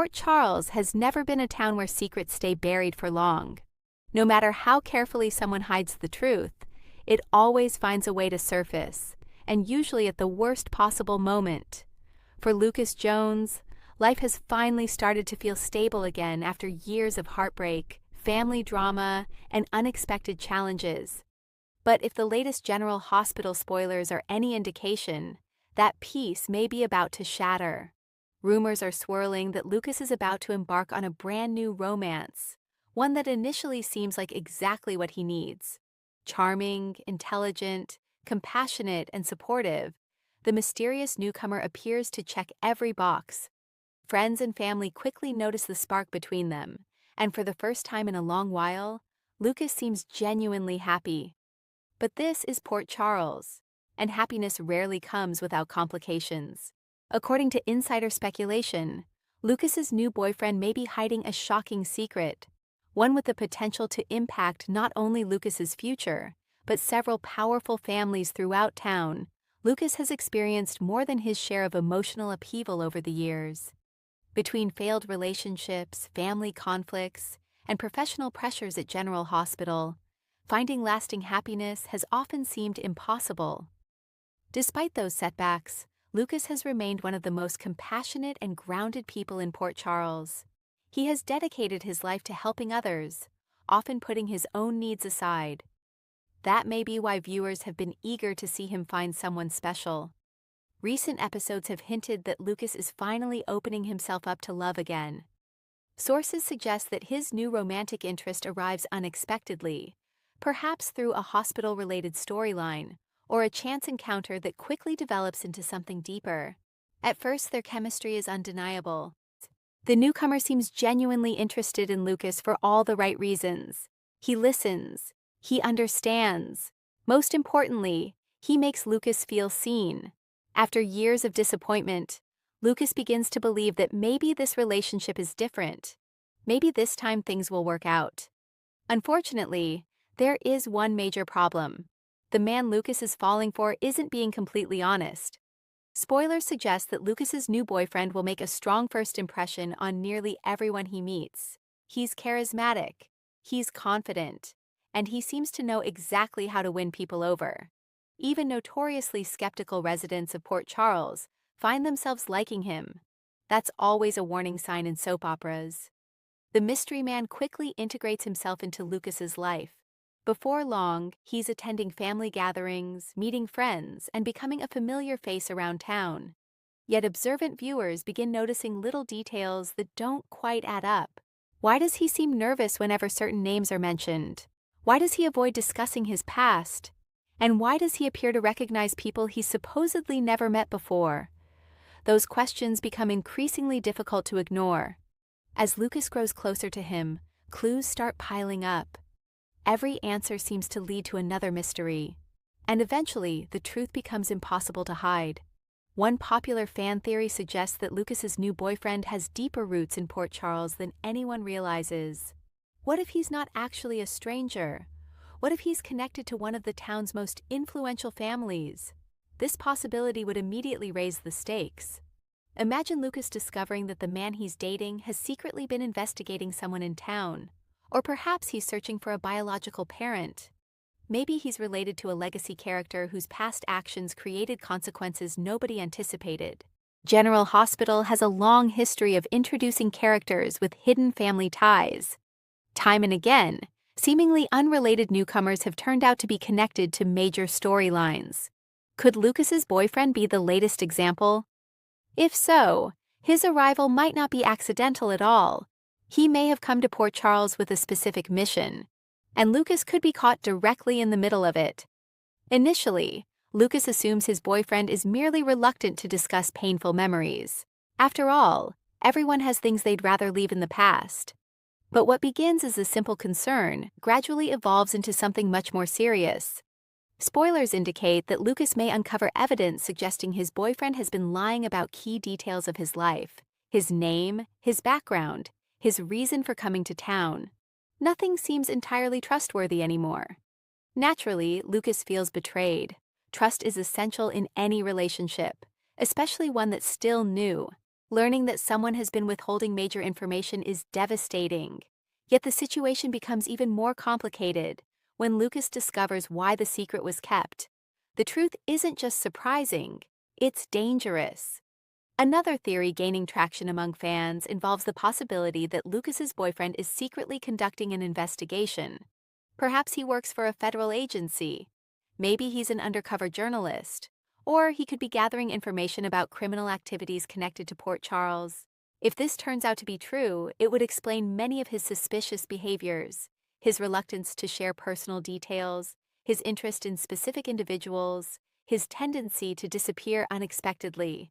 Port Charles has never been a town where secrets stay buried for long. No matter how carefully someone hides the truth, it always finds a way to surface, and usually at the worst possible moment. For Lucas Jones, life has finally started to feel stable again after years of heartbreak, family drama, and unexpected challenges. But if the latest General Hospital spoilers are any indication, that peace may be about to shatter. Rumors are swirling that Lucas is about to embark on a brand new romance, one that initially seems like exactly what he needs. Charming, intelligent, compassionate, and supportive, the mysterious newcomer appears to check every box. Friends and family quickly notice the spark between them, and for the first time in a long while, Lucas seems genuinely happy. But this is Port Charles, and happiness rarely comes without complications. According to insider speculation, Lucas's new boyfriend may be hiding a shocking secret, one with the potential to impact not only Lucas's future, but several powerful families throughout town. Lucas has experienced more than his share of emotional upheaval over the years. Between failed relationships, family conflicts, and professional pressures at General Hospital, finding lasting happiness has often seemed impossible. Despite those setbacks, Lucas has remained one of the most compassionate and grounded people in Port Charles. He has dedicated his life to helping others, often putting his own needs aside. That may be why viewers have been eager to see him find someone special. Recent episodes have hinted that Lucas is finally opening himself up to love again. Sources suggest that his new romantic interest arrives unexpectedly, perhaps through a hospital-related storyline, or a chance encounter that quickly develops into something deeper. At first, their chemistry is undeniable. The newcomer seems genuinely interested in Lucas for all the right reasons. He listens. He understands. Most importantly, he makes Lucas feel seen. After years of disappointment, Lucas begins to believe that maybe this relationship is different. Maybe this time things will work out. Unfortunately, there is one major problem. The man Lucas is falling for isn't being completely honest. Spoilers suggest that Lucas's new boyfriend will make a strong first impression on nearly everyone he meets. He's charismatic, he's confident, and he seems to know exactly how to win people over. Even notoriously skeptical residents of Port Charles find themselves liking him. That's always a warning sign in soap operas. The mystery man quickly integrates himself into Lucas's life. Before long, he's attending family gatherings, meeting friends, and becoming a familiar face around town. Yet observant viewers begin noticing little details that don't quite add up. Why does he seem nervous whenever certain names are mentioned? Why does he avoid discussing his past? And why does he appear to recognize people he's supposedly never met before? Those questions become increasingly difficult to ignore. As Lucas grows closer to him, clues start piling up. Every answer seems to lead to another mystery, and eventually the truth becomes impossible to hide. One popular fan theory suggests that Lucas's new boyfriend has deeper roots in Port Charles than anyone realizes. What if he's not actually a stranger? What if he's connected to one of the town's most influential families? This possibility would immediately raise the stakes. Imagine Lucas discovering that the man he's dating has secretly been investigating someone in town. Or perhaps he's searching for a biological parent. Maybe he's related to a legacy character whose past actions created consequences nobody anticipated. General Hospital has a long history of introducing characters with hidden family ties. Time and again, seemingly unrelated newcomers have turned out to be connected to major storylines. Could Lucas's boyfriend be the latest example? If so, his arrival might not be accidental at all. He may have come to Port Charles with a specific mission, and Lucas could be caught directly in the middle of it. Initially, Lucas assumes his boyfriend is merely reluctant to discuss painful memories. After all, everyone has things they'd rather leave in the past. But what begins as a simple concern gradually evolves into something much more serious. Spoilers indicate that Lucas may uncover evidence suggesting his boyfriend has been lying about key details of his life: his name, his background, his reason for coming to town. Nothing seems entirely trustworthy anymore. Naturally, Lucas feels betrayed. Trust is essential in any relationship, especially one that's still new. Learning that someone has been withholding major information is devastating. Yet the situation becomes even more complicated when Lucas discovers why the secret was kept. The truth isn't just surprising, it's dangerous. Another theory gaining traction among fans involves the possibility that Lucas's boyfriend is secretly conducting an investigation. Perhaps he works for a federal agency. Maybe he's an undercover journalist. Or he could be gathering information about criminal activities connected to Port Charles. If this turns out to be true, it would explain many of his suspicious behaviors, his reluctance to share personal details, his interest in specific individuals, his tendency to disappear unexpectedly.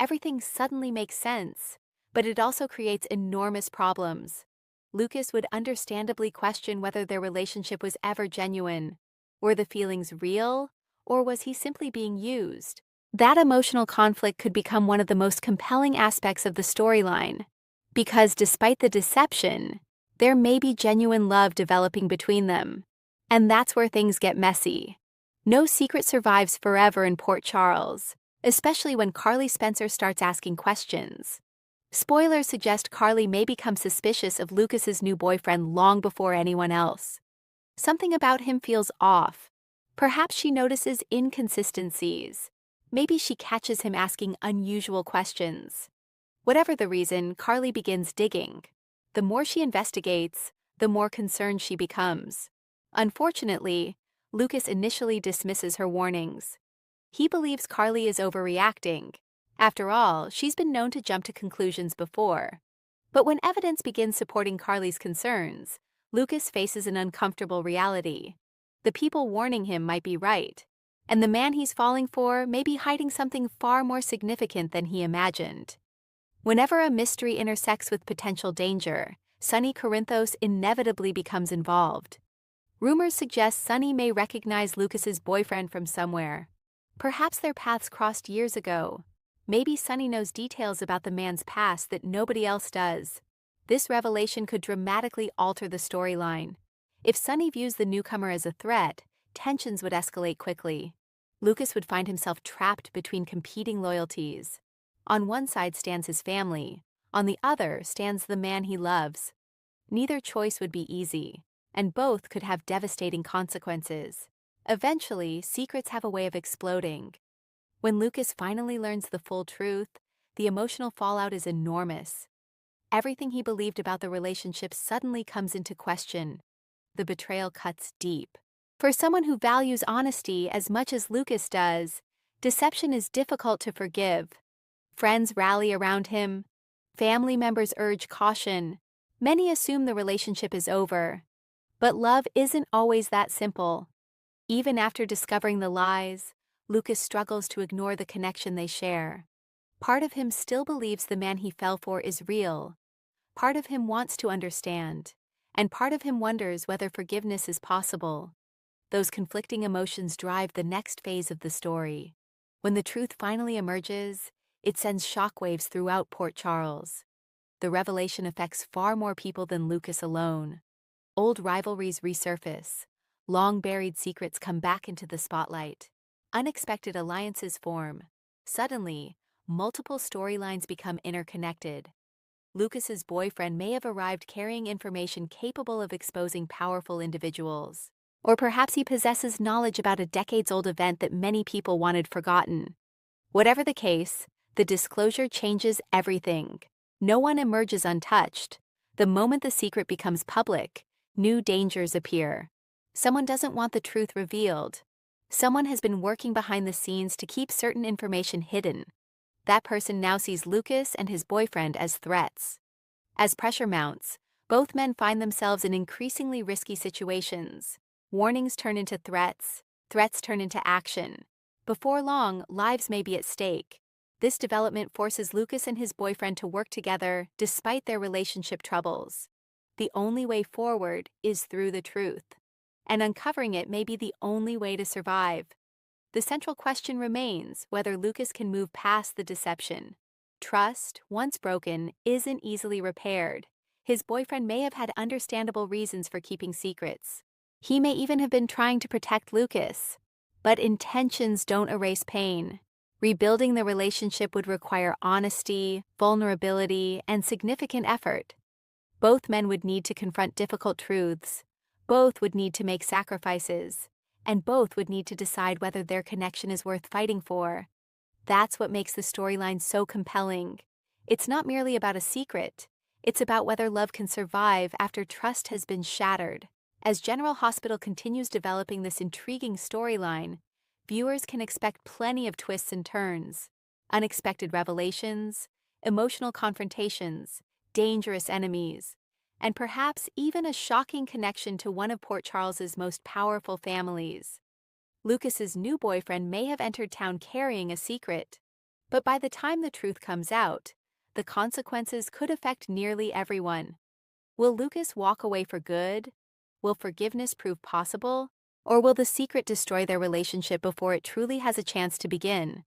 Everything suddenly makes sense, but it also creates enormous problems. Lucas would understandably question whether their relationship was ever genuine. Were the feelings real, or was he simply being used? That emotional conflict could become one of the most compelling aspects of the storyline, because despite the deception, there may be genuine love developing between them. And that's where things get messy. No secret survives forever in Port Charles, especially when Carly Spencer starts asking questions. Spoilers suggest Carly may become suspicious of Lucas's new boyfriend long before anyone else. Something about him feels off. Perhaps she notices inconsistencies. Maybe she catches him asking unusual questions. Whatever the reason, Carly begins digging. The more she investigates, the more concerned she becomes. Unfortunately, Lucas initially dismisses her warnings. He believes Carly is overreacting. After all, she's been known to jump to conclusions before. But when evidence begins supporting Carly's concerns, Lucas faces an uncomfortable reality. The people warning him might be right, and the man he's falling for may be hiding something far more significant than he imagined. Whenever a mystery intersects with potential danger, Sonny Corinthos inevitably becomes involved. Rumors suggest Sonny may recognize Lucas's boyfriend from somewhere. Perhaps their paths crossed years ago. Maybe Sonny knows details about the man's past that nobody else does. This revelation could dramatically alter the storyline. If Sonny views the newcomer as a threat, tensions would escalate quickly. Lucas would find himself trapped between competing loyalties. On one side stands his family, on the other stands the man he loves. Neither choice would be easy, and both could have devastating consequences. Eventually, secrets have a way of exploding. When Lucas finally learns the full truth, the emotional fallout is enormous. Everything he believed about the relationship suddenly comes into question. The betrayal cuts deep. For someone who values honesty as much as Lucas does, deception is difficult to forgive. Friends rally around him. Family members urge caution. Many assume the relationship is over. But love isn't always that simple. Even after discovering the lies, Lucas struggles to ignore the connection they share. Part of him still believes the man he fell for is real. Part of him wants to understand, and part of him wonders whether forgiveness is possible. Those conflicting emotions drive the next phase of the story. When the truth finally emerges, it sends shockwaves throughout Port Charles. The revelation affects far more people than Lucas alone. Old rivalries resurface. Long-buried secrets come back into the spotlight. Unexpected alliances form. Suddenly, multiple storylines become interconnected. Lucas's boyfriend may have arrived carrying information capable of exposing powerful individuals. Or perhaps he possesses knowledge about a decades-old event that many people wanted forgotten. Whatever the case, the disclosure changes everything. No one emerges untouched. The moment the secret becomes public, new dangers appear. Someone doesn't want the truth revealed. Someone has been working behind the scenes to keep certain information hidden. That person now sees Lucas and his boyfriend as threats. As pressure mounts, both men find themselves in increasingly risky situations. Warnings turn into threats, threats turn into action. Before long, lives may be at stake. This development forces Lucas and his boyfriend to work together despite their relationship troubles. The only way forward is through the truth, and uncovering it may be the only way to survive. The central question remains whether Lucas can move past the deception. Trust, once broken, isn't easily repaired. His boyfriend may have had understandable reasons for keeping secrets. He may even have been trying to protect Lucas. But intentions don't erase pain. Rebuilding the relationship would require honesty, vulnerability, and significant effort. Both men would need to confront difficult truths, both would need to make sacrifices, and both would need to decide whether their connection is worth fighting for. That's what makes the storyline so compelling. It's not merely about a secret, it's about whether love can survive after trust has been shattered. As General Hospital continues developing this intriguing storyline, viewers can expect plenty of twists and turns, unexpected revelations, emotional confrontations, dangerous enemies, and perhaps even a shocking connection to one of Port Charles's most powerful families. Lucas's new boyfriend may have entered town carrying a secret, but by the time the truth comes out, the consequences could affect nearly everyone. Will Lucas walk away for good? Will forgiveness prove possible? Or will the secret destroy their relationship before it truly has a chance to begin?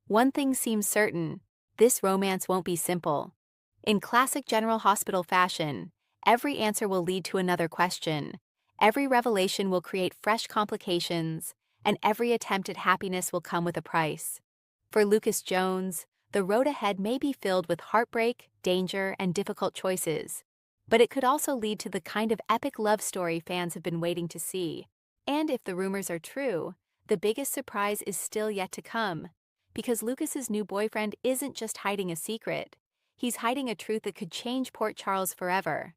One thing seems certain: this romance won't be simple. In classic General Hospital fashion, every answer will lead to another question, every revelation will create fresh complications, and every attempt at happiness will come with a price. For Lucas Jones, the road ahead may be filled with heartbreak, danger, and difficult choices, but it could also lead to the kind of epic love story fans have been waiting to see. And if the rumors are true, the biggest surprise is still yet to come, because Lucas's new boyfriend isn't just hiding a secret, he's hiding a truth that could change Port Charles forever.